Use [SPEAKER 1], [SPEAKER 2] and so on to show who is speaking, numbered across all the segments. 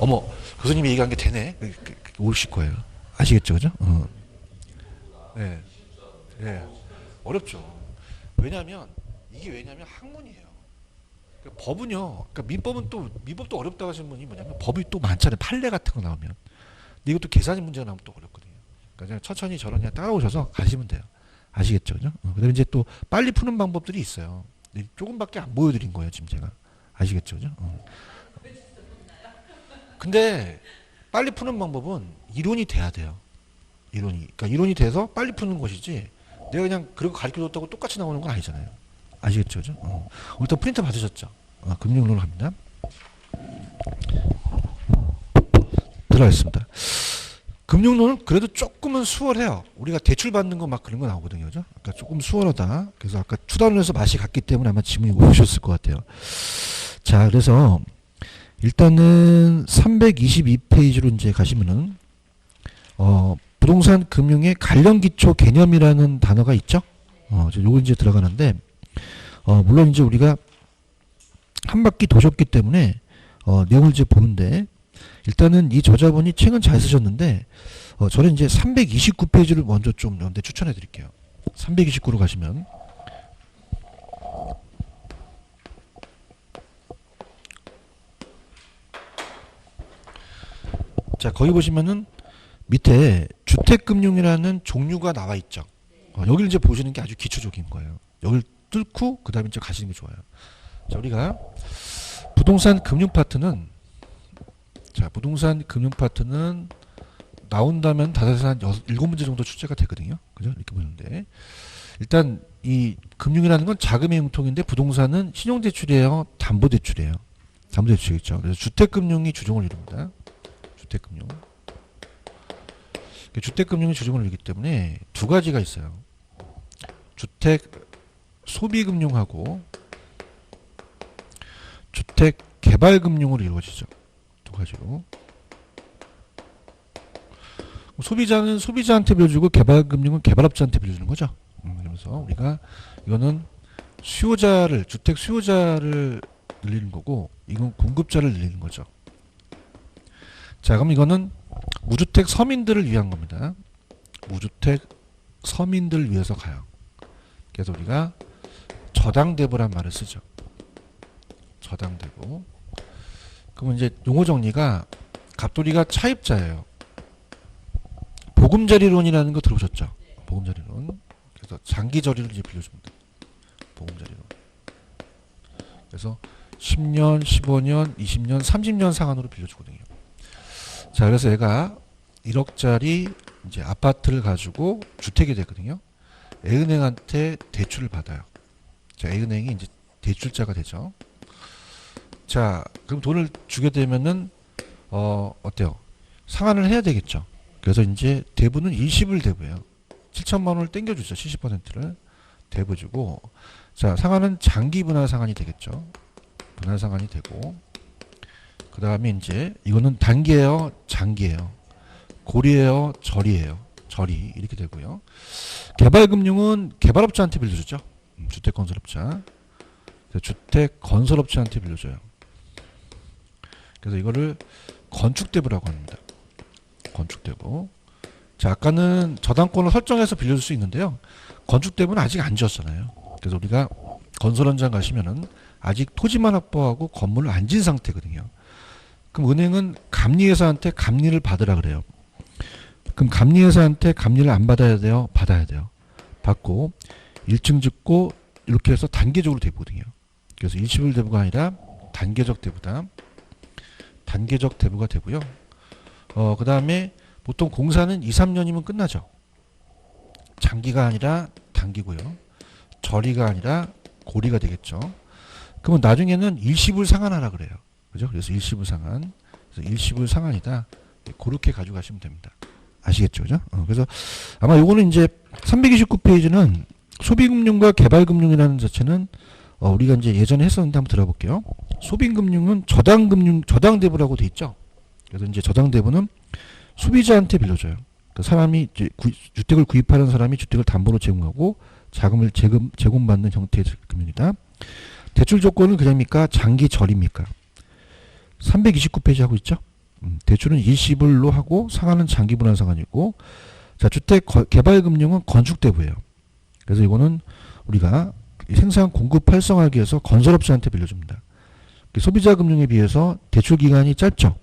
[SPEAKER 1] 어머, 교수님이 얘기한 게 되네. 옳으실 거예요. 아시겠죠, 그죠? 네, 네, 어렵죠. 왜냐하면 이게 왜냐하면 학문이에요. 그러니까 법은요. 그러니까 민법도 어렵다고 하시는 분이 뭐냐면 법이 또 많잖아요. 판례 같은 거 나오면. 근데 이것도 계산 문제가 나오면 또 어렵거든요. 그러니까 그냥 천천히 저런 그냥 따라오셔서 가시면 돼요. 아시겠죠, 그죠? 그다음에 이제 또 빨리 푸는 방법들이 있어요. 조금밖에 안 보여드린 거예요, 지금 제가. 아시겠죠, 그죠? 근데 빨리 푸는 방법은 이론이 돼야 돼요. 이론이. 그러니까 이론이 돼서 빨리 푸는 것이지. 내가 그냥 그런 거 가르쳐줬다고 똑같이 나오는 건 아니잖아요. 아시겠죠, 그죠? 일단 프린터 받으셨죠? 금융론을 합니다. 들어가겠습니다. 금융론은 그래도 조금은 수월해요. 우리가 대출 받는 거 막 그런 거 나오거든요. 그죠? 그러니까 조금 수월하다. 그래서 아까 추단원에서 맛이 갔기 때문에 아마 질문이 오셨을 것 같아요. 자, 그래서 일단은 322페이지로 이제 가시면은 부동산 금융의 관련 기초 개념이라는 단어가 있죠. 요거 이제 들어가는데 물론 이제 우리가 한 바퀴 도셨기 때문에 내용을 이제 보는데 일단은 이 저자분이 책은 잘 쓰셨는데 저는 이제 329페이지를 먼저 좀 연대 추천해 드릴게요. 329로 가시면 자, 거기 보시면은 밑에 주택금융이라는 종류가 나와 있죠. 여기를 이제 보시는 게 아주 기초적인 거예요. 여기를 뚫고 그 다음에 이제 가시는 게 좋아요. 자, 우리가 부동산 금융 파트는 나온다면 다섯에서 한 7문제 정도 출제가 되거든요. 그죠? 이렇게 보는데 일단 이 금융이라는 건 자금의 융통인데 부동산은 신용대출이에요, 담보대출이에요. 담보대출이겠죠. 그래서 주택금융이 주종을 이룹니다. 주택금융이 주종을 이루기 때문에 두 가지가 있어요. 주택 소비금융하고 주택 개발금융으로 이루어지죠. 두 가지로. 소비자는 소비자한테 빌려주고 개발금융은 개발업자한테 빌려주는 거죠. 그러면서 우리가 이거는 주택 수요자를 늘리는 거고 이건 공급자를 늘리는 거죠. 자, 그럼 이거는 무주택 서민들을 위한 겁니다. 무주택 서민들을 위해서 가요. 그래서 우리가 저당대부란 말을 쓰죠. 저당대부. 그러면 이제 용어 정리가 갑돌이가 차입자예요. 보금자리론이라는 거 들어보셨죠? 보금자리론. 그래서 장기저리를 이제 빌려줍니다. 보금자리론. 그래서 10년, 15년, 20년, 30년 상한으로 빌려주거든요. 자, 그래서 얘가 1억짜리 이제 아파트를 가지고 주택이 되거든요. A은행한테 대출을 받아요. 자, A은행이 이제 대출자가 되죠. 자, 그럼 돈을 주게 되면은 어때요? 상환을 해야 되겠죠. 그래서 이제 대부는 일시불 대부예요. 7천만 원을 땡겨주죠. 70%를 대부주고, 자, 상환은 장기 분할 상환이 되겠죠. 분할 상환이 되고, 그 다음에 이제 이거는 단기예요, 장기예요, 고리예요, 절이에요. 절이 이렇게 되고요. 개발금융은 개발업자한테 빌려주죠. 주택건설업자. 주택건설업자한테 빌려줘요. 그래서 이거를 건축대부라고 합니다. 건축대부. 자, 아까는 저당권을 설정해서 빌려줄 수 있는데요. 건축대부는 아직 안 지었잖아요. 그래서 우리가 건설 현장 가시면은 아직 토지만 확보하고 건물을 안 진 상태거든요. 그럼 은행은 감리회사한테 감리를 받으라 그래요. 그럼 감리회사한테 감리를 안 받아야 돼요? 받아야 돼요. 받고 1층 짓고 이렇게 해서 단계적으로 대부거든요. 그래서 일시불 대부가 아니라 단계적 대부다. 단계적 대부가 되고요. 그 다음에 보통 공사는 2, 3년이면 끝나죠. 장기가 아니라 단기고요. 절이가 아니라 고리가 되겠죠. 그러면 나중에는 일시불 상환하라 그래요. 그죠? 그래서 일시불 상환. 그래서 일시불 상환이다. 그렇게 가져가시면 됩니다. 아시겠죠? 그죠? 그래서 아마 요거는 이제 329페이지는 소비금융과 개발금융이라는 자체는 우리가 이제 예전에 했었는데 한번 들어볼게요. 소비금융은 저당대부라고 돼 있죠. 그래서 이제 저당대부는 소비자한테 빌려줘요. 그 사람이 이제 주택을 구입하는 사람이 주택을 담보로 제공하고 자금을 제공받는 형태의 금융이다. 대출 조건은 그냥입니까? 장기 절입니까? 329페이지 하고 있죠. 대출은 일시불로 하고 상환은 장기분할 상환이고, 자, 주택개발금융은 건축대부예요. 그래서 이거는 우리가 생산 공급 활성화하기 위해서 건설업자한테 빌려줍니다. 소비자 금융에 비해서 대출 기간이 짧죠.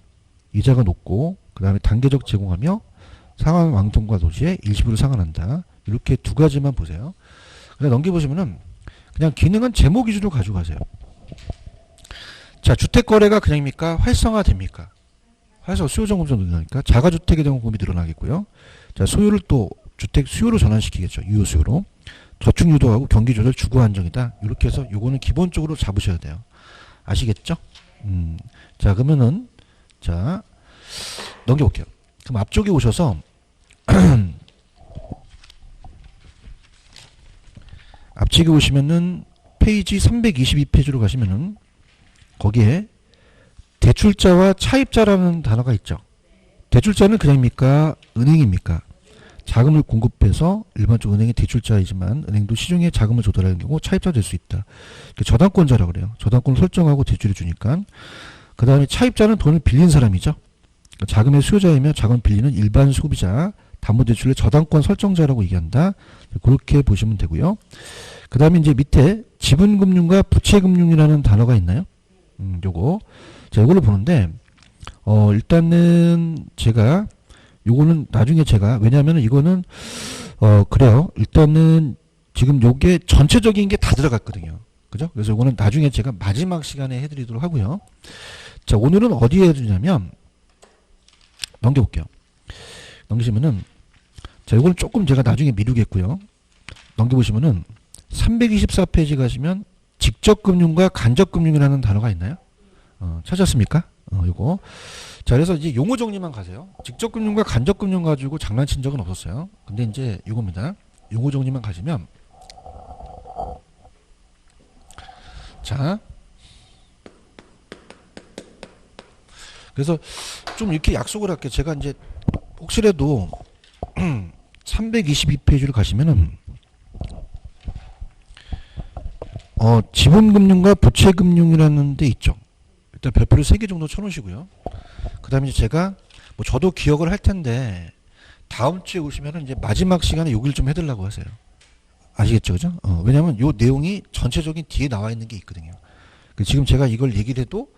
[SPEAKER 1] 이자가 높고 그 다음에 단계적 제공하며 상환 왕통과 동시에 일시불을 상환한다. 이렇게 두 가지만 보세요. 그냥 넘겨보시면은 그냥 기능은 제목 위주로 가져가세요. 자, 주택거래가 그냥입니까? 활성화됩니까? 활성화 수요정급좀 늘어나니까 자가주택에 대한 공급이 늘어나겠고요. 자, 소유를 또 주택 수요로 전환시키겠죠. 유효 수요로. 저축 유도하고 경기 조절 주거 안정이다. 이렇게 해서 요거는 기본적으로 잡으셔야 돼요. 아시겠죠? 자, 그러면은 자, 넘겨볼게요. 그럼 앞쪽에 오셔서 앞쪽에 오시면은 페이지 322페이지로 가시면은 거기에 대출자와 차입자라는 단어가 있죠. 대출자는 그냥입니까? 은행입니까? 자금을 공급해서 일반적으로 은행이 대출자이지만 은행도 시중에 자금을 조달하는 경우 차입자 될 수 있다. 저당권자라고 그래요. 저당권을 설정하고 대출해 주니까. 그 다음에 차입자는 돈을 빌린 사람이죠. 자금의 수요자이며 자금을 빌리는 일반 소비자, 담보대출의 저당권 설정자라고 얘기한다. 그렇게 보시면 되고요. 그 다음에 이제 밑에 지분금융과 부채금융이라는 단어가 있나요? 요거. 자, 이걸로 보는데, 일단은 제가, 요거는 나중에 제가, 왜냐하면 이거는, 그래요. 일단은 지금 요게 전체적인 게 다 들어갔거든요. 그죠? 그래서 이거는 나중에 제가 마지막 시간에 해드리도록 하고요. 자, 오늘은 어디에 해주냐면, 넘겨볼게요. 넘기시면은, 자, 이거는 조금 제가 나중에 미루겠고요. 넘겨보시면은, 324페이지 가시면, 직접금융과 간접금융이라는 단어가 있나요? 찾았습니까? 요거. 자, 그래서 이제 용어 정리만 가세요. 직접금융과 간접금융 가지고 장난친 적은 없었어요. 근데 이제 요겁니다. 용어 정리만 가시면, 자, 그래서 좀 이렇게 약속을 할게요. 제가 이제 혹시라도 322페이지로 가시면은 지분금융과 부채금융이라는 데 있죠. 일단 별표를 3개 정도 쳐놓으시고요. 그 다음에 이제 제가 뭐 저도 기억을 할 텐데 다음 주에 오시면은 이제 마지막 시간에 여기를 좀 해달라고 하세요. 아시겠죠, 그죠? 왜냐면 요 내용이 전체적인 뒤에 나와 있는 게 있거든요. 지금 제가 이걸 얘기를 해도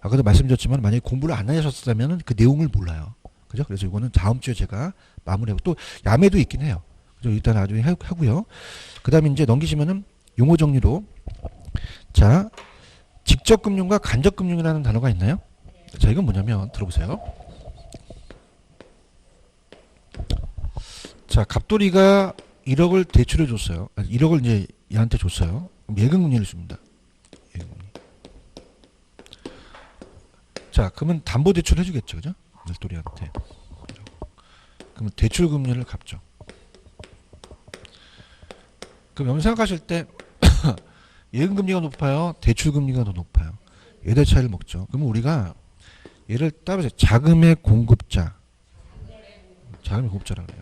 [SPEAKER 1] 아까도 말씀드렸지만 만약에 공부를 안 하셨다면 그 내용을 몰라요. 그죠? 그래서 이거는 다음 주에 제가 마무리하고 또 야매도 있긴 해요. 그죠? 일단 나중에 하고요. 그 다음에 이제 넘기시면은 용어 정리로 자, 직접금융과 간접금융이라는 단어가 있나요? 자, 이건 뭐냐면 들어보세요. 자, 갑돌이가 1억을 대출해 줬어요. 1억을 이제 얘한테 줬어요. 그럼 예금금리를 줍니다. 예금금리. 자, 그러면 담보대출 해주겠죠, 그죠? 별돌이한테. 그러면 대출금리를 갚죠. 그럼 여러분 생각하실 때 예금금리가 높아요? 대출금리가 더 높아요? 얘들 차이를 먹죠. 그러면 우리가 얘를 따라서 자금의 공급자, 자금의 공급자라고 해요.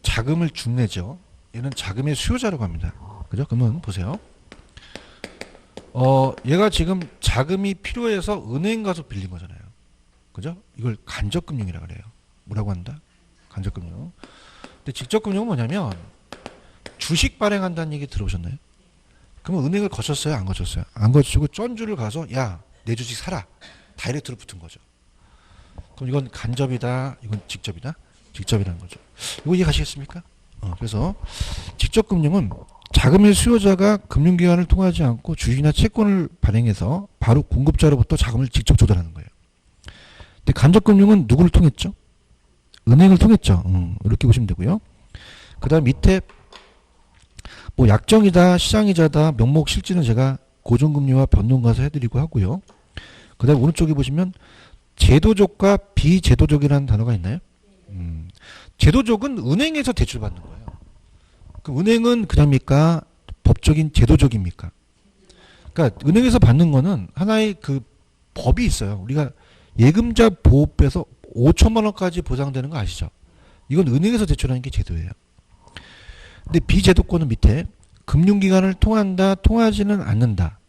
[SPEAKER 1] 자금을 준내죠. 얘는 자금의 수요자라고 합니다. 그죠? 그러면 보세요. 얘가 지금 자금이 필요해서 은행 가서 빌린 거잖아요. 그죠? 이걸 간접금융이라고 그래요. 뭐라고 한다? 간접금융. 근데 직접금융은 뭐냐면 주식 발행한다는 얘기 들어보셨나요? 그러면 은행을 거쳤어요? 안 거쳤어요? 안 거치고 쩐주를 가서 야, 내 주식 사라. 다이렉트로 붙은 거죠. 그럼 이건 간접이다. 이건 직접이다. 직접이라는 거죠. 이거 이해가시겠습니까? 그래서 직접금융은 자금의 수요자가 금융기관을 통하지 않고 주식이나 채권을 발행해서 바로 공급자로부터 자금을 직접 조달하는 거예요. 근데 간접금융은 누구를 통했죠? 은행을 통했죠. 이렇게 보시면 되고요. 그 다음 밑에 뭐 약정이다, 시장이자다, 명목 실지는 제가 고정금리와 변동가서 해드리고 하고요. 그 다음 오른쪽에 보시면 제도적과 비제도적이라는 단어가 있나요? 제도적은 은행에서 대출받는 거예요. 그럼 은행은 그냥입니까? 법적인 제도적입니까? 그러니까 은행에서 받는 거는 하나의 그 법이 있어요. 우리가 예금자 보호법에서 5천만 원까지 보장되는 거 아시죠? 이건 은행에서 대출하는 게 제도예요. 근데 비제도권은 밑에 금융기관을 통한다, 통하지는 않는다.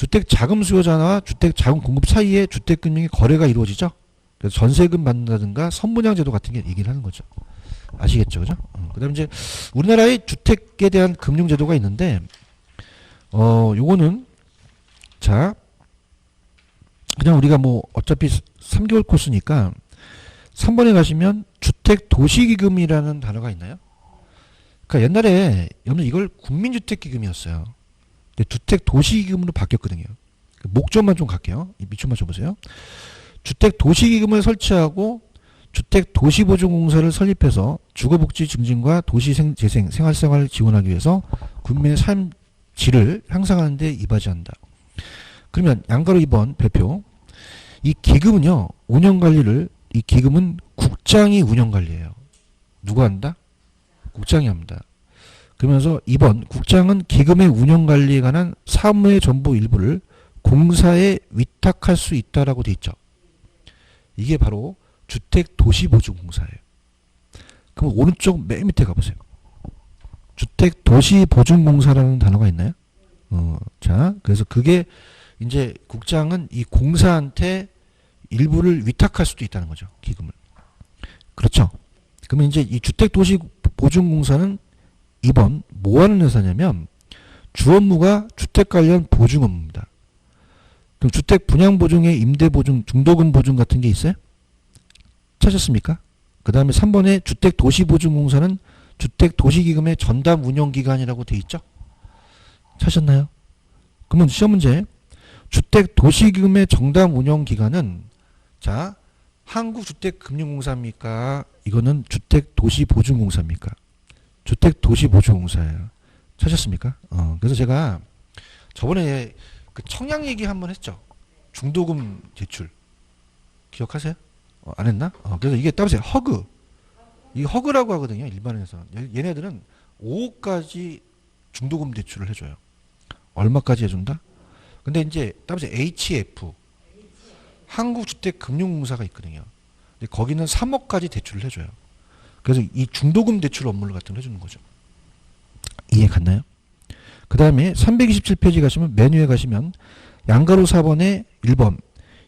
[SPEAKER 1] 주택 자금 수요자와 주택 자금 공급 사이에 주택금융의 거래가 이루어지죠. 그래서 전세금 받는다든가 선분양 제도 같은 게 얘기를 하는 거죠. 아시겠죠, 그죠? 그다음에 이제 우리나라에 주택에 대한 금융 제도가 있는데, 요거는 자 그냥 우리가 뭐 어차피 3개월 코스니까 3번에 가시면 주택 도시기금이라는 단어가 있나요? 그러니까 옛날에 여러분 이걸 국민주택기금이었어요. 근데 주택 도시기금으로 바뀌었거든요. 목적만 좀 갈게요. 이 밑줄만 줘보세요. 주택 도시기금을 설치하고 주택 도시보증공사를 설립해서 주거복지 증진과 도시재생, 생활생활을 지원하기 위해서 국민의 삶 질을 향상하는 데 이바지한다. 그러면 양가로 2번 배표. 이 기금은요, 운영관리를, 이 기금은 국장이 운영관리해요. 누가 한다? 국장이 합니다. 그러면서 2번, 국장은 기금의 운영관리에 관한 사무의 전부 일부를 공사에 위탁할 수 있다라고 돼 있죠. 이게 바로 주택도시보증공사예요. 그럼 오른쪽 맨 밑에 가보세요. 주택도시보증공사라는 단어가 있나요? 자, 그래서 그게 이제 국장은 이 공사한테 일부를 위탁할 수도 있다는 거죠. 기금을. 그렇죠. 그러면 이제 이 주택도시보증공사는 2번 뭐 하는 회사냐면 주 업무가 주택 관련 보증 업무입니다. 그럼 주택 분양 보증에 임대 보증, 중도금 보증 같은 게 있어요? 찾았습니까? 그 다음에 3번에 주택도시보증공사는 주택도시기금의 전담 운영기관이라고 돼 있죠? 찾았나요? 그러면 시험 문제. 주택도시기금의 정담 운영기관은 자 한국주택금융공사입니까? 이거는 주택도시보증공사입니까? 주택도시보증공사예요. 찾았습니까? 그래서 제가 저번에 그 청약 얘기 한번 했죠. 중도금 대출 기억하세요? 안 했나? 그래서 이게 따보세요. 허그. 이 허그라고 하거든요. 일반에서. 얘네들은 5억까지 중도금 대출을 해줘요. 얼마까지 해준다? 근데 이제 따보세요. HF. 한국주택금융공사가 있거든요. 근데 거기는 3억까지 대출을 해줘요. 그래서 이 중도금 대출 업무를 같은 걸 해주는 거죠. 이해 갔나요? 그 다음에 327페이지 가시면 메뉴에 가시면 양가로 4번에 1번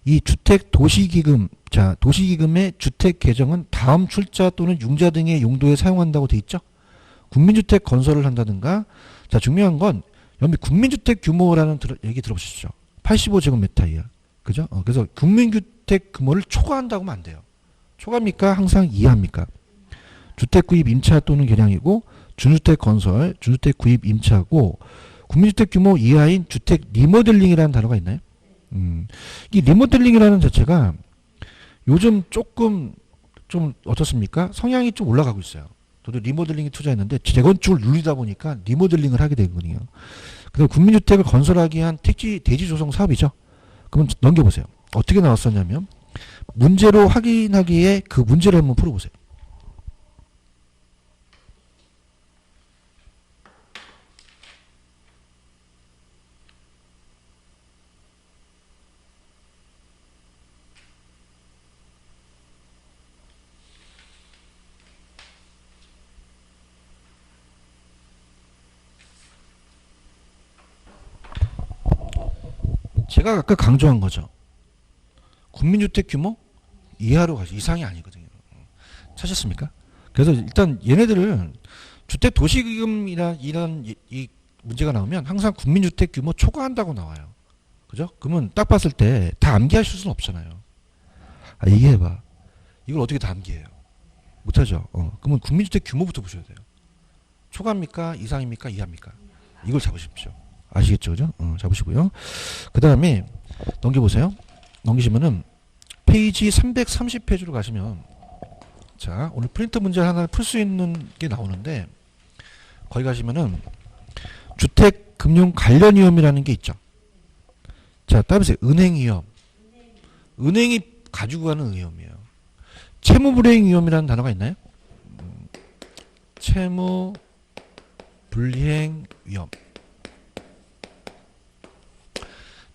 [SPEAKER 1] 이 주택도시기금 자 도시기금의 주택 계정은 다음 출자 또는 융자 등의 용도에 사용한다고 돼 있죠. 국민주택 건설을 한다든가 자 중요한 건 여기 국민주택 규모라는 얘기 들어보셨죠. 85제곱미터 이하 그죠? 그래서 국민주택 규모를 초과한다고 하면 안 돼요. 초과입니까? 항상 이하입니까? 주택 구입 임차 또는 개량이고 준주택 건설, 준주택 구입 임차고 국민주택 규모 이하인 주택 리모델링이라는 단어가 있나요? 이 리모델링이라는 자체가 요즘 조금 좀 어떻습니까? 성향이 좀 올라가고 있어요. 저도 리모델링에 투자했는데 재건축을 누리다 보니까 리모델링을 하게 되거든요. 그래서 국민주택을 건설하기 위한 대지 조성 사업이죠. 그럼 넘겨보세요. 어떻게 나왔었냐면 문제로 확인하기에 그 문제를 한번 풀어보세요. 제가 아까 강조한 거죠. 국민주택 규모 이하로 가죠. 이상이 아니거든요. 찾았습니까? 그래서 일단 얘네들은 주택 도시기금이란 이런 이 문제가 나오면 항상 국민주택 규모 초과한다고 나와요. 그죠? 그러면 딱 봤을 때 다 암기하실 수는 없잖아요. 얘기해봐. 이걸 어떻게 다 암기해요? 못하죠. 그러면 국민주택 규모부터 보셔야 돼요. 초과입니까? 이상입니까? 이하입니까? 이걸 잡으십시오. 아시겠죠? 그죠? 잡으시고요. 그 다음에 넘겨보세요. 넘기시면은 페이지 330페이지로 가시면 자 오늘 프린트 문제 하나 풀 수 있는 게 나오는데 거기 가시면은 주택금융 관련 위험이라는 게 있죠. 자 따보세요. 은행 위험. 은행이 가지고 가는 위험이에요. 채무불이행 위험이라는 단어가 있나요? 채무불이행 위험.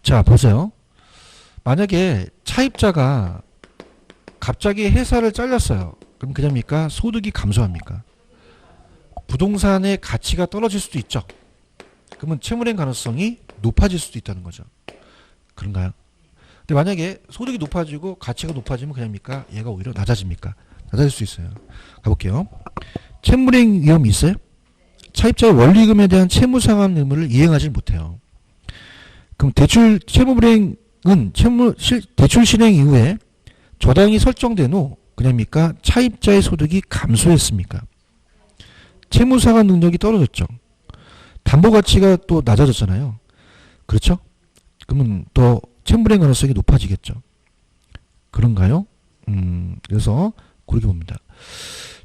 [SPEAKER 1] 자 보세요. 만약에 차입자가 갑자기 회사를 잘렸어요. 그럼 그냥입니까? 소득이 감소합니까? 부동산의 가치가 떨어질 수도 있죠. 그러면 채무불이행 가능성이 높아질 수도 있다는 거죠. 그런가요? 근데 만약에 소득이 높아지고 가치가 높아지면 그냥입니까? 얘가 오히려 낮아집니까? 낮아질 수 있어요. 가볼게요. 채무불이행 위험이 있어요? 차입자가 원리금에 대한 채무 상환 의무를 이행하지 못해요. 그럼 채무불이행은 대출 실행 이후에 저당이 설정된 후 그냥입니까? 차입자의 소득이 감소했습니까? 채무 상환 능력이 떨어졌죠. 담보 가치가 또 낮아졌잖아요. 그렇죠? 그러면 더 채무불이행 가능성이 높아지겠죠. 그런가요? 그래서 그렇게 봅니다.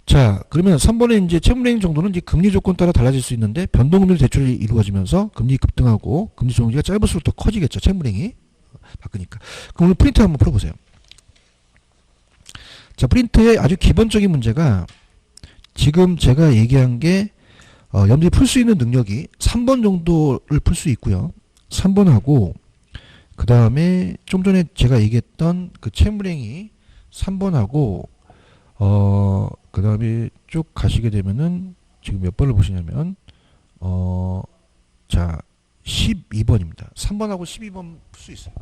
[SPEAKER 1] 자, 그러면 3번에 이제 채무불이행 정도는 이제 금리 조건 따라 달라질 수 있는데 변동금리 대출이 이루어지면서 금리 급등하고 금리 조정기가 짧을수록 더 커지겠죠. 채무불이행이 바뀌니까. 그럼 오늘 프린트 한번 풀어보세요. 자, 프린트의 아주 기본적인 문제가 지금 제가 얘기한 게 여러분들이 풀 수 있는 능력이 3번 정도를 풀 수 있고요. 3번하고 그 다음에 좀 전에 제가 얘기했던 그 채무불이행이 3번하고 그 다음에 쭉 가시게 되면은 지금 몇 번을 보시냐면 자 12번입니다. 3번하고 12번 풀 수 있어요.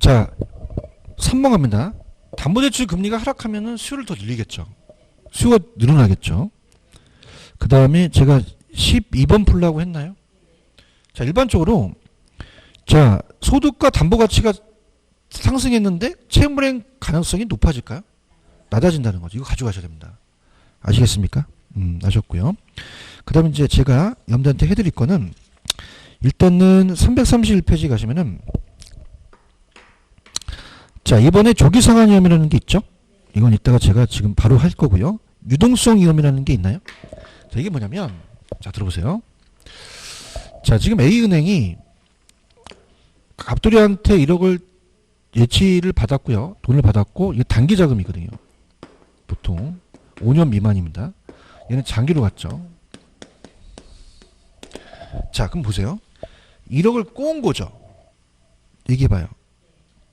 [SPEAKER 1] 자, 3번 갑니다. 담보대출 금리가 하락하면은 수요를 더 늘리겠죠. 수요가 늘어나겠죠. 그 다음에 제가 12번 풀라고 했나요? 자, 일반적으로 자, 소득과 담보 가치가 상승했는데 채무불이행 가능성이 높아질까요? 낮아진다는 거죠. 이거 가져가셔야 됩니다. 아시겠습니까? 아셨고요. 그 다음에 이제 제가 여러분들한테 해드릴 거는 일단은 331페이지 가시면은 자, 이번에 조기 상환 위험이라는 게 있죠? 이건 이따가 제가 지금 바로 할 거고요. 유동성 위험이라는 게 있나요? 자, 이게 뭐냐면 자, 들어보세요. 자, 지금 A은행이 갑돌이한테 1억을 예치를 받았고요. 돈을 받았고 이게 단기 자금이거든요. 보통 5년 미만입니다. 얘는 장기로 갔죠. 자, 그럼 보세요. 1억을 꼬은 거죠. 얘기해봐요.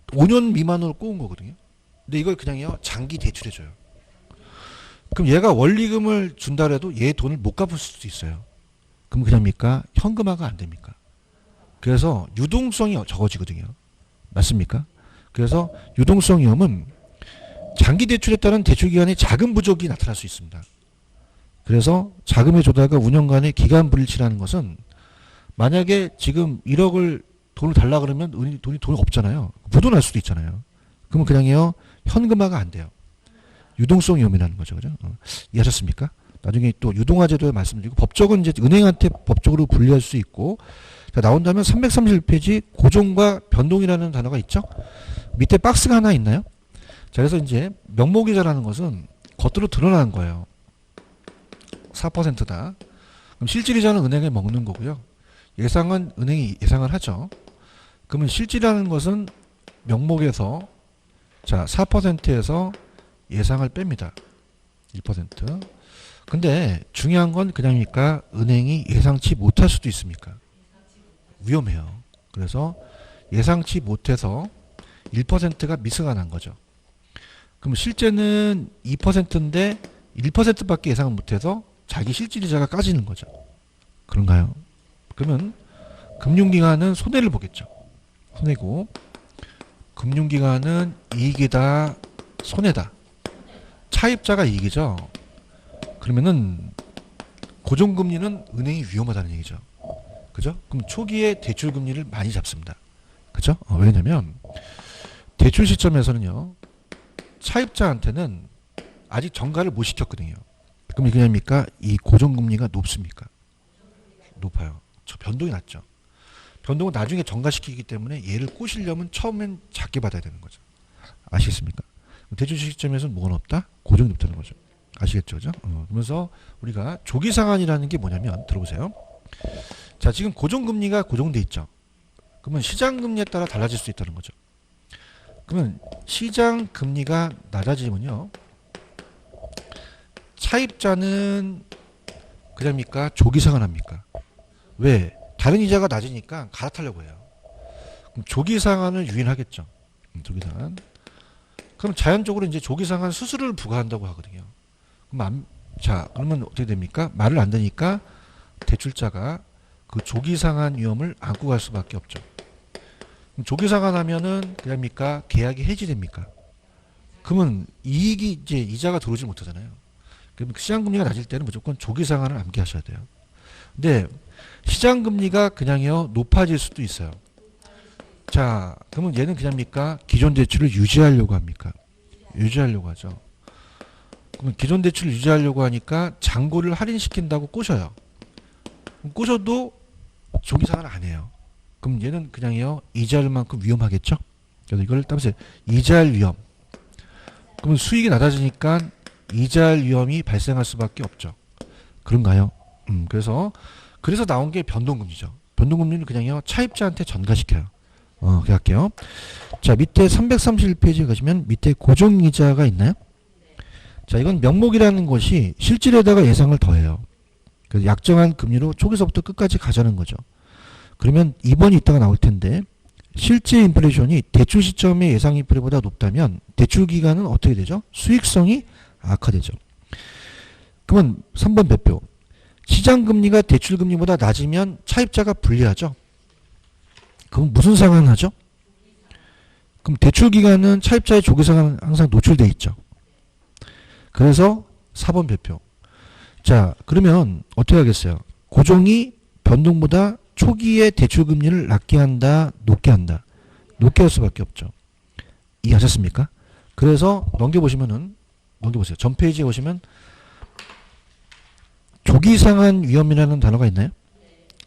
[SPEAKER 1] 5년 미만으로 꼬은 거거든요. 근데 이걸 그냥요 장기 대출해줘요. 그럼 얘가 원리금을 준다 해도 얘 돈을 못 갚을 수도 있어요. 그럼 그냥입니까? 현금화가 안 됩니까? 그래서 유동성이 적어지거든요. 맞습니까? 그래서 유동성 위험은 장기 대출에 따른 대출 기간의 자금 부족이 나타날 수 있습니다. 그래서 자금의 조달과 운영간의 기간 불일치라는 것은 만약에 지금 1억을 돈을 달라 그러면 돈이 없잖아요. 부도날 수도 있잖아요. 그러면 그냥요 현금화가 안 돼요. 유동성 위험이라는 거죠, 그죠? 이해하셨습니까? 나중에 또 유동화 제도에 말씀드리고 법적은 이제 은행한테 법적으로 분리할 수 있고 자, 나온다면 331페이지 고정과 변동이라는 단어가 있죠. 밑에 박스가 하나 있나요? 자, 그래서 이제 명목이자라는 것은 겉으로 드러나는 거예요. 4%다. 그럼 실질이자는 은행에 먹는 거고요. 예상은 은행이 예상을 하죠. 그러면 실질이라는 것은 명목에서 자 4%에서 예상을 뺍니다. 1%. 근데 중요한 건 그냥이니까 은행이 예상치 못할 수도 있습니까? 위험해요. 그래서 예상치 못해서 1%가 미스가 난 거죠. 그럼 실제는 2%인데 1%밖에 예상을 못해서 자기 실질이자가 까지는 거죠. 그런가요? 그러면 금융기관은 손해를 보겠죠. 손해고 금융기관은 이익이다, 손해다. 차입자가 이익이죠. 그러면은 고정금리는 은행이 위험하다는 얘기죠. 그죠? 그럼 초기에 대출금리를 많이 잡습니다. 그죠? 왜냐면 대출 시점에서는요. 차입자한테는 아직 전가를 못 시켰거든요. 그럼 이게 뭡니까? 이 고정금리가 높습니까? 높아요. 저 변동이 낮죠. 변동을 나중에 전가시키기 때문에 얘를 꼬시려면 처음엔 작게 받아야 되는 거죠. 아시겠습니까? 대출 시점에서는 뭐가 없다? 고정이 높다는 거죠. 아시겠죠? 그죠? 그러면서 우리가 조기상환이라는 게 뭐냐면 들어보세요. 자, 지금 고정금리가 고정돼 있죠. 그러면 시장금리에 따라 달라질 수 있다는 거죠. 그러면 시장금리가 낮아지면요. 차입자는 그럽니까? 조기상환합니까? 왜? 다른 이자가 낮으니까 갈아타려고 해요. 그럼 조기상환을 유인하겠죠. 조기상환. 그럼 자연적으로 이제 조기상환 수수료를 부과한다고 하거든요. 자, 그러면 어떻게 됩니까? 말을 안 되니까 대출자가 그 조기상환 위험을 안고 갈 수밖에 없죠. 그럼 조기상환하면은 그럽니까? 계약이 해지됩니까? 그러면 이익이 이제 이자가 들어오지 못하잖아요. 그러면 시장금리가 낮을 때는 무조건 조기상환을 암기하셔야 돼요. 근데 시장금리가 그냥요 높아질 수도 있어요. 자, 그러면 얘는 그냥입니까? 기존 대출을 유지하려고 합니까? 유지하려고 하죠. 그러면 기존 대출을 유지하려고 하니까 잔고를 할인시킨다고 꼬셔요. 그럼 꼬셔도 조기상환을 안 해요. 그럼 얘는 그냥요 이자할 만큼 위험하겠죠? 그래서 이걸 따라서 이자할 위험. 그러면 수익이 낮아지니까 이자할 위험이 발생할 수밖에 없죠. 그런가요? 그래서 나온 게 변동금리죠. 변동금리는 그냥요 차입자한테 전가시켜요. 그렇게 할게요. 자, 밑에 331페이지에 가시면 밑에 고정이자가 있나요? 자, 이건 명목이라는 것이 실질에다가 예상을 더해요. 그래서 약정한 금리로 초기서부터 끝까지 가자는 거죠. 그러면 2번이 이따가 나올 텐데 실제 인플레이션이 대출 시점의 예상 인플레보다 높다면 대출 기간은 어떻게 되죠? 수익성이 악화되죠. 그러면 3번 배표. 시장금리가 대출금리보다 낮으면 차입자가 불리하죠. 그럼 무슨 상황을 하죠? 그럼 대출기간은 차입자의 조기상환은 항상 노출되어 있죠. 그래서 4번 배표. 자, 그러면 어떻게 하겠어요? 고정이 변동보다 초기에 대출금리를 낮게 한다, 높게 한다. 높게 할 수밖에 없죠. 이해하셨습니까? 그래서 넘겨보세요. 전 페이지에 오시면 조기상환 위험이라는 단어가 있나요?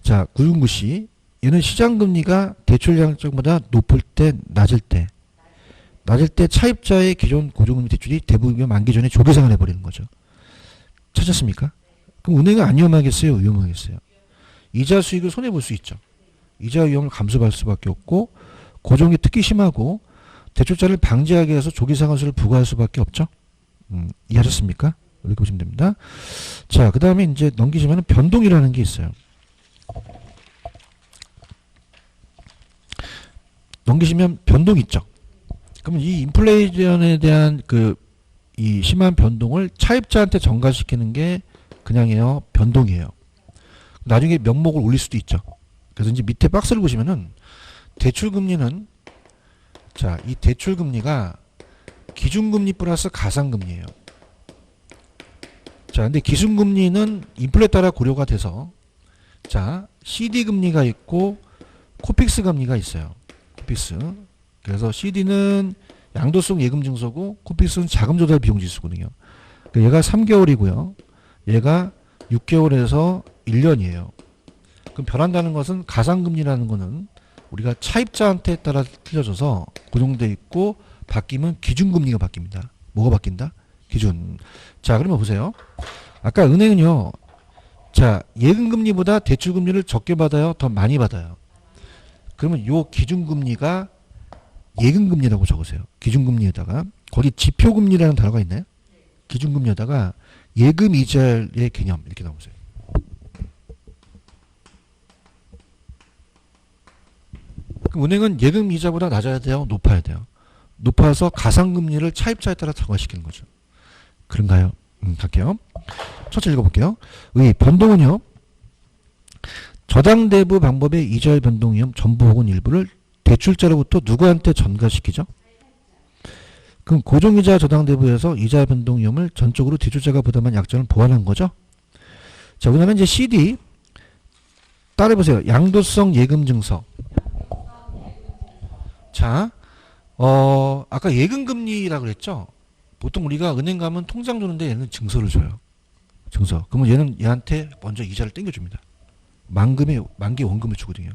[SPEAKER 1] 자, 969C. 얘는 시장금리가 대출 양적보다 높을 때, 낮을 때 차입자의 기존 고정금리 대출이 대부분 만기 전에 조기상환 해버리는 거죠. 찾았습니까? 그럼 은행은 안 위험하겠어요? 위험하겠어요? 이자 수익을 손해볼 수 있죠. 이자 위험을 감수할 수밖에 없고 고정이 특히 심하고 대출자를 방지하기 위해서 조기상환수를 부과할 수밖에 없죠. 이해하셨습니까? 이렇게 보시면 됩니다. 자, 그 다음에 이제 넘기시면 변동이라는 게 있어요. 넘기시면 변동 있죠. 그러면 이 인플레이션에 대한 이 심한 변동을 차입자한테 전가시키는 게 그냥이에요. 변동이에요. 나중에 명목을 올릴 수도 있죠. 그래서 이제 밑에 박스를 보시면은 대출금리는 자, 이 대출금리가 기준금리 플러스 가상금리예요. 자, 근데 기준금리는 인플레 따라 고려가 돼서 자, CD금리가 있고 코픽스 금리가 있어요. 코픽스. 그래서 CD는 양도성 예금 증서고 코픽스는 자금 조달 비용 지수거든요. 그러니까 얘가 3개월이고요. 얘가 6개월에서 1년이에요. 그럼 변한다는 것은 가상금리라는 거는 우리가 차입자한테 따라 틀려져서 고정돼 있고 바뀌면 기준금리가 바뀝니다. 뭐가 바뀐다? 기준. 자, 그러면 보세요. 아까 은행은요. 자, 예금금리보다 대출금리를 적게 받아요? 더 많이 받아요? 그러면 요 기준금리가 예금금리라고 적으세요. 기준금리에다가 거기 지표금리라는 단어가 있나요? 기준금리에다가 예금이자의 개념 이렇게 나오세요. 그럼 은행은 예금이자보다 낮아야 돼요? 높아야 돼요? 높아서 가상금리를 차입자에 따라 정화시키는 거죠. 그런가요? 갈게요. 첫째 읽어볼게요. 의 변동은요. 저당대부 방법의 이자의 변동 위험 전부 혹은 일부를 대출자로부터 누구한테 전가시키죠? 그럼 고정이자 저당대부에서 이자 변동 위험을 전적으로 대출자가 부담한 약정을 보완한 거죠? 자, 그 다음에 이제 CD 따라해보세요. 양도성 예금증서. 자, 아까 예금금리라고 그랬죠? 보통 우리가 은행 가면 통장 주는데 얘는 증서를 줘요. 증서. 그러면 얘는 얘한테 먼저 이자를 땡겨줍니다. 만기 원금을 주거든요.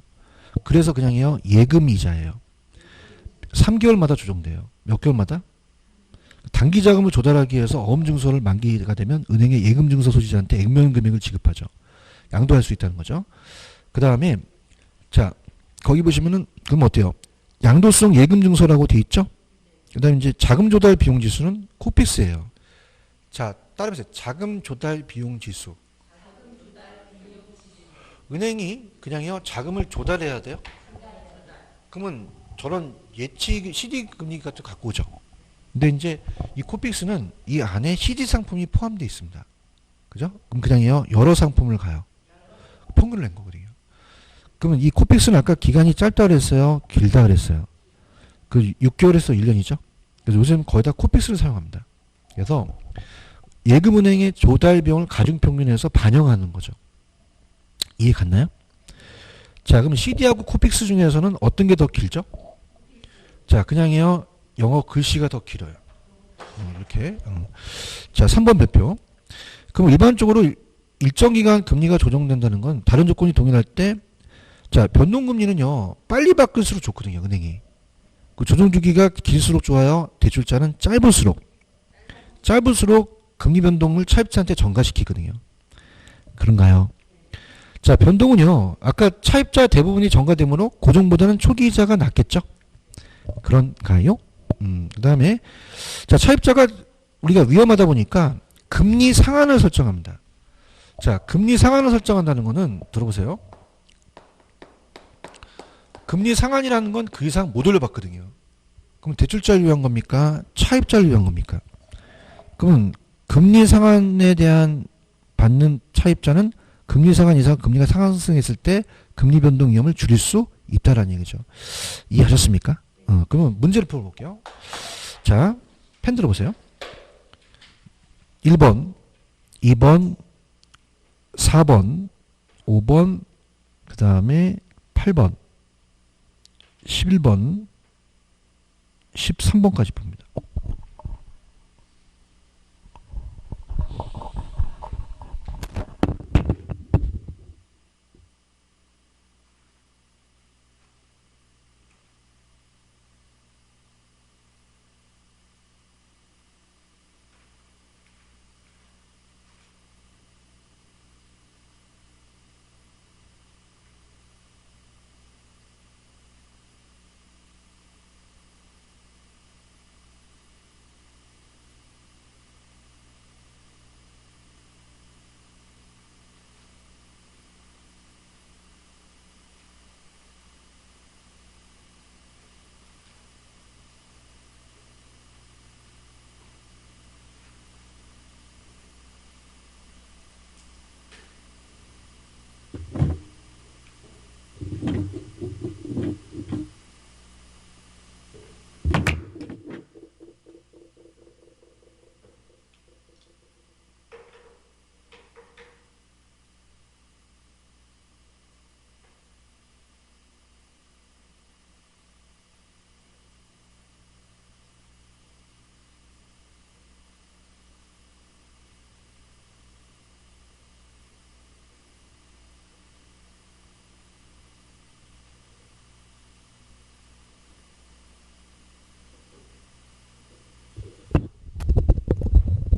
[SPEAKER 1] 그래서 그냥요 예금 이자예요. 3개월마다 조정돼요. 몇 개월마다? 단기 자금을 조달하기 위해서 어음증서를 만기가 되면 은행의 예금증서 소지자한테 액면 금액을 지급하죠. 양도할 수 있다는 거죠. 그 다음에 자 거기 보시면은 그럼 어때요? 양도성 예금증서라고 돼 있죠. 그 다음에 이제 자금 조달 비용 지수는 코픽스예요. 자 따라해보세요. 자금 조달 비용 지수. 은행이 그냥요 자금을 조달해야 돼요. 그러면 저런 예치 CD 금리 같은 거 갖고 오죠. 근데 이제 이 코픽스는 이 안에 CD 상품이 포함되어 있습니다. 그죠? 그럼 그냥요 여러 상품을 가요. 평균을 낸 거거든요. 그러면 이 코픽스는 아까 기간이 짧다 그랬어요? 길다 그랬어요? 그 6개월에서 1년이죠? 그래서 요즘 거의 다 코픽스를 사용합니다. 그래서 예금은행의 조달 비용을 가중평균해서 반영하는 거죠. 이해 갔나요? 자, 그럼 CD하고 코픽스 중에서는 어떤 게 더 길죠? 자, 그냥요 영어 글씨가 더 길어요. 이렇게. 자, 3번 별표. 그럼 일반적으로 일정 기간 금리가 조정된다는 건 다른 조건이 동일할 때, 자, 변동금리는요, 빨리 바꿀수록 좋거든요, 은행이. 그 조정 주기가 길수록 좋아요. 대출자는 짧을수록 금리 변동을 차입자한테 전가시키거든요. 그런가요? 자, 변동은요, 아까 차입자 대부분이 전가되므로 고정보다는 초기 이자가 낮겠죠? 그런가요? 그 다음에, 자, 차입자가 우리가 위험하다 보니까 금리 상한을 설정합니다. 자, 금리 상한을 설정한다는 거는, 들어보세요. 금리 상한이라는 건 그 이상 못 올려받거든요. 그럼 대출자를 위한 겁니까? 차입자를 위한 겁니까? 그러면 금리 상한에 대한 받는 차입자는 금리 상한 이상 금리가 상승했을 때 금리 변동 위험을 줄일 수 있다라는 얘기죠. 이해하셨습니까? 그러면 문제를 풀어볼게요. 자, 펜 들어보세요. 1번, 2번, 4번, 5번, 그 다음에 8번, 11번, 13번까지 봅니다.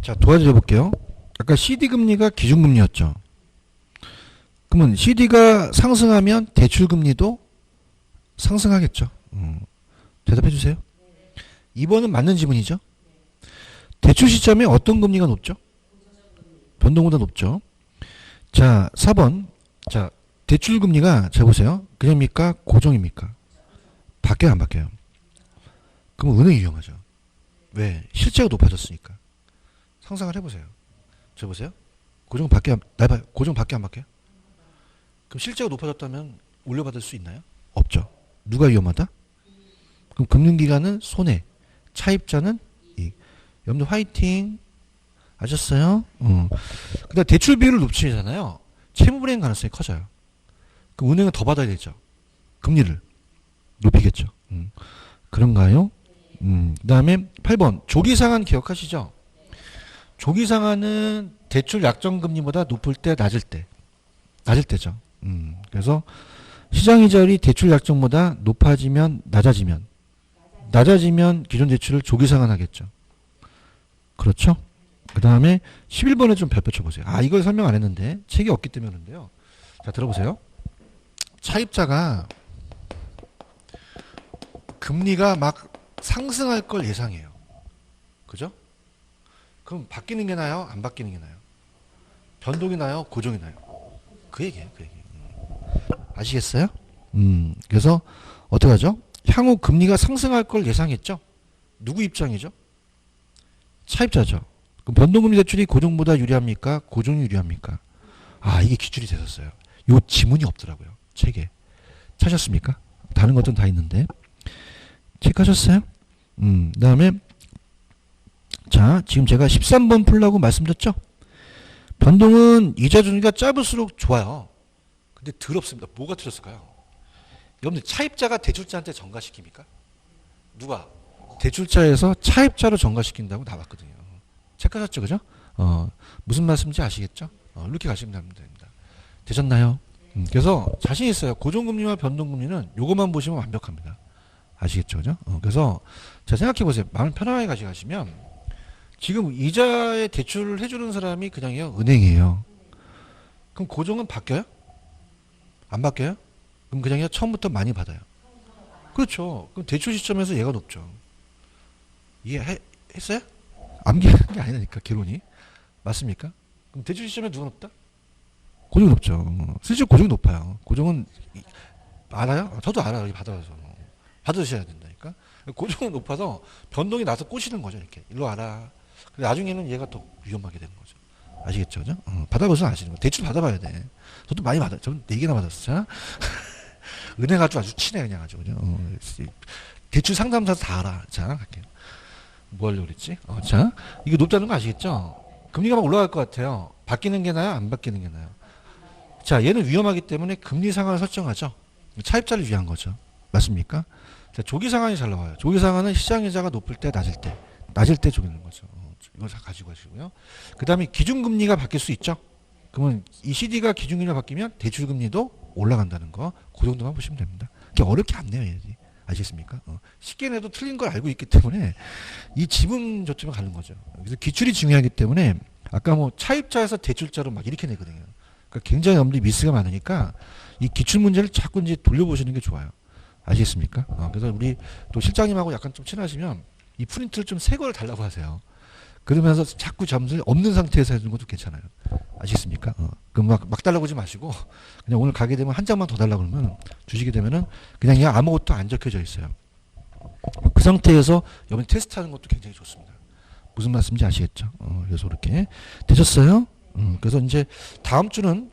[SPEAKER 1] 자, 도와줘 볼게요. 아까 CD 금리가 기준 금리였죠. 그러면 CD가 상승하면 대출 금리도 상승하겠죠. 대답해 주세요. 2번은 맞는 지문이죠. 대출 시점에 어떤 금리가 높죠? 변동보다 높죠. 자, 4번. 자, 대출 금리가 잘 보세요. 그냥입니까? 고정입니까? 바뀌어요, 안 바뀌어요? 그럼 은행이 위험하죠. 왜? 실제가 높아졌으니까. 상상을 해보세요. 저 보세요. 고정 밖에 나봐요. 고정 밖에 안 바뀌어요? 그럼 실제가 높아졌다면 올려받을 수 있나요? 없죠. 누가 위험하다? 그럼 금융기관은 손해, 차입자는 이익. 여러분들 화이팅. 아셨어요? 근데 대출 비율을 높이잖아요. 채무 불이행 가능성이 커져요. 그럼 은행은 더 받아야 되죠. 금리를 높이겠죠. 그런가요? 그다음에 8번 조기상환 기억하시죠? 조기상환은 대출 약정금리보다 높을 때 낮을 때죠. 그래서 시장이자율이 대출 약정보다 낮아지면 기존 대출을 조기상환하겠죠. 그렇죠? 그 다음에 11번에 좀 별표 쳐보세요. 아, 이걸 설명 안 했는데 책이 없기 때문에 그런데요. 자, 들어보세요. 차입자가 금리가 막 상승할 걸 예상해요. 그죠? 그럼 바뀌는 게 나아요? 안 바뀌는 게 나아요? 변동이 나요? 고정이 나요? 그 얘기예요. 그 얘기. 아시겠어요? 그래서 어떻게 하죠? 향후 금리가 상승할 걸 예상했죠? 누구 입장이죠? 차입자죠. 그럼 변동금리 대출이 고정보다 유리합니까? 고정이 유리합니까? 아, 이게 기출이 됐었어요. 요 지문이 없더라고요. 책에. 찾았습니까? 다른 것들은 다 있는데. 체크하셨어요? 그다음에 자, 지금 제가 13번 풀라고 말씀드렸죠? 변동은 이자 준위가 짧을수록 좋아요. 근데 더럽습니다. 뭐가 틀렸을까요? 여러분들 차입자가 대출자한테 전가시킵니까? 누가? 대출자에서 차입자로 전가시킨다고 나왔거든요. 체크하셨죠? 그죠? 무슨 말씀인지 아시겠죠? 이렇게 가시면 됩니다. 되셨나요? 그래서 자신 있어요. 고정금리와 변동금리는 요것만 보시면 완벽합니다. 아시겠죠? 그죠? 그래서 자, 생각해 보세요. 마음 편안하게 가시면 지금 이자에 대출을 해주는 사람이 그냥요 은행이에요. 그럼 고정은 바뀌어요? 안 바뀌어요? 그럼 그냥요 처음부터 많이 받아요. 그렇죠. 그럼 대출 시점에서 얘가 높죠. 이해했어요? 암기하는 게 아니라니까 결론이. 맞습니까? 그럼 대출 시점에 누가 높다? 고정이 높죠. 실제 고정이 높아요. 고정은 알아요? 저도 알아요. 받으셔야 된다니까. 고정은 높아서 변동이 나서 꼬시는 거죠. 이렇게 일로 와라. 나중에는 얘가 더 위험하게 되는 거죠. 아시겠죠? 그죠? 받아봐서 아시는 거. 대출 받아봐야 돼. 저도 많이 받아요. 저는 4개나 받았어요. 은행 아주 친해 그냥 아주 그죠? 대출 상담사도 다 알아. 자, 갈게요. 뭐 하려고 그랬지? 자, 이게 높다는 거 아시겠죠? 금리가 막 올라갈 것 같아요. 바뀌는 게 나아요? 안 바뀌는 게 나아요? 자, 얘는 위험하기 때문에 금리 상한을 설정하죠. 차입자를 위한 거죠. 맞습니까? 자, 조기 상한이 잘 나와요. 조기 상한은 시장이자가 높을 때, 낮을 때 조기는 거죠. 이걸 다 가지고 가시고요. 그 다음에 기준금리가 바뀔 수 있죠. 그러면 ECD가 기준금리가 바뀌면 대출금리도 올라간다는 거, 그 정도만 보시면 됩니다. 어렵게 안 내요, 얘들이. 아시겠습니까? 쉽게 내도 틀린 걸 알고 있기 때문에 이 지문 저점에 가는 거죠. 그래서 기출이 중요하기 때문에 아까 뭐 차입자에서 대출자로 막 이렇게 내거든요. 그러니까 굉장히 여러분들이 미스가 많으니까 이 기출 문제를 자꾸 이제 돌려보시는 게 좋아요. 아시겠습니까? 그래서 우리 또 실장님하고 약간 좀 친하시면 이 프린트를 좀 새 거를 달라고 하세요. 그러면서 자꾸 점수를 없는 상태에서 해주는 것도 괜찮아요. 아시겠습니까? 그럼 막 달라고 하지 마시고 그냥 오늘 가게 되면 한 장만 더 달라고 그러면 주시게 되면은 그냥 아무것도 안 적혀져 있어요. 그 상태에서 여러분이 테스트하는 것도 굉장히 좋습니다. 무슨 말씀인지 아시겠죠? 그래서 이렇게 되셨어요? 그래서 이제 다음 주는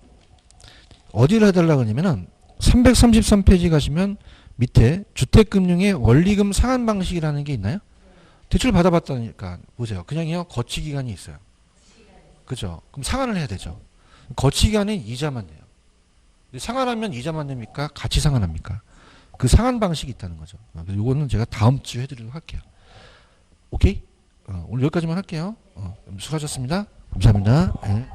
[SPEAKER 1] 어디를 해달라고 하냐면은 333페이지 가시면 밑에 주택금융의 원리금 상환 방식이라는 게 있나요? 대출 받아봤다니까 보세요. 그냥요 거치 기간이 있어요. 그죠? 그럼 상환을 해야 되죠. 거치 기간은 이자만 내요. 상환하면 이자만 냅니까? 같이 상환합니까? 그 상환 방식이 있다는 거죠. 그래서 요거는 제가 다음 주에 해드리도록 할게요. 오케이? 오늘 여기까지만 할게요. 수고하셨습니다. 감사합니다. 네.